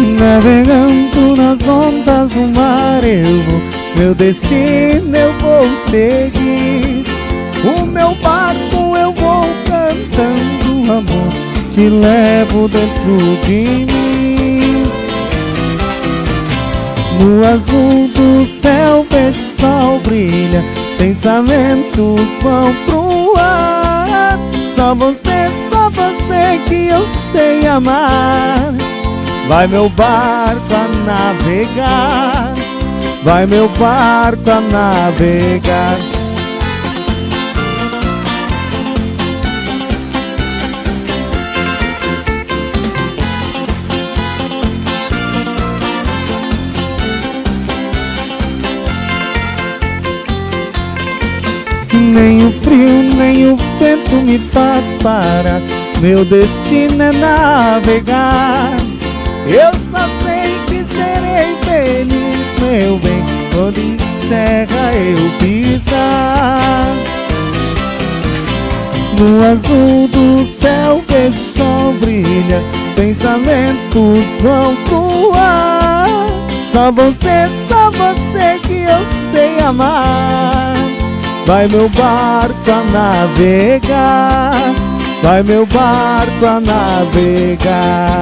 Navegando nas ondas do mar eu vou, meu destino eu vou seguir. O meu barco eu vou cantando, amor, te levo dentro de mim. No azul do céu vejo o sol brilha, pensamentos vão pro ar. Só você que eu sei amar. Vai meu barco a navegar, vai meu barco a navegar. Nem o frio, nem o vento me faz parar. Meu destino é navegar. Eu só sei que serei feliz, meu bem, quando em terra eu pisar. No azul do céu vejo o sol brilha, pensamentos vão pro ar. Só você que eu sei amar. Vai meu barco a navegar, vai meu barco a navegar.